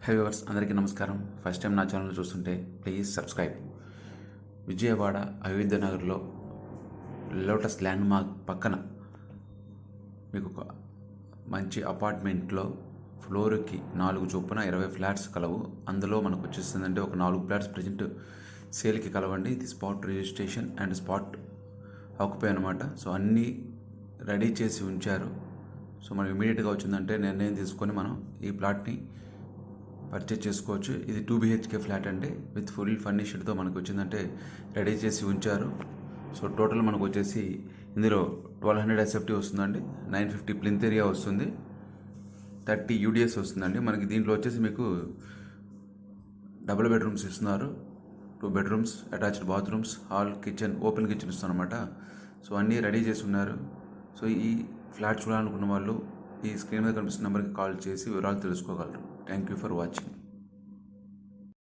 High viewers, అందరికీ నమస్కారం. First time నా ఛానల్ చూస్తుంటే ప్లీజ్ సబ్స్క్రైబ్. విజయవాడ అయోధ్య నగర్లో లోటస్ ల్యాండ్ మార్క్ పక్కన మీకు ఒక మంచి అపార్ట్మెంట్లో ఫ్లోర్కి 4 చొప్పున 20 ఫ్లాట్స్ కలవు. అందులో మనకు వచ్చేస్తుందంటే ఒక 4 ఫ్లాట్స్ ప్రజెంట్ సేల్కి కలవండి. ఇది spot registration and spot occupy అనమాట. సో అన్నీ రెడీ చేసి ఉంచారు. సో మనం ఇమీడియట్గా వచ్చిందంటే నిర్ణయం తీసుకొని మనం ఈ ప్లాట్ని పర్చేజ్ చేసుకోవచ్చు. ఇది 2 BHK ఫ్లాట్ అండి, విత్ ఫుల్ ఫర్నిష్డ్తో మనకు వచ్చిందంటే రెడీ చేసి ఉంచారు. సో టోటల్ మనకు వచ్చేసి ఇందులో 1200 SFT వస్తుందండి, 950 ప్లింత్ ఏరియా వస్తుంది, 30 UDS వస్తుందండి. మనకి దీంట్లో వచ్చేసి మీకు డబుల్ బెడ్రూమ్స్ ఇస్తున్నారు, 2 bedrooms, attached bathrooms, hall, kitchen, open kitchen ఇస్తున్నారు అనమాట. సో అన్నీ రెడీ చేసి ఉన్నారు. సో ఈ ఫ్లాట్ చూడాలనుకున్న వాళ్ళు ఈ స్క్రీన్ మీద కనిపిస్తున్న నెంబర్కి కాల్ చేసి వివరాలు తెలుసుకోగలరు. Thank you for watching.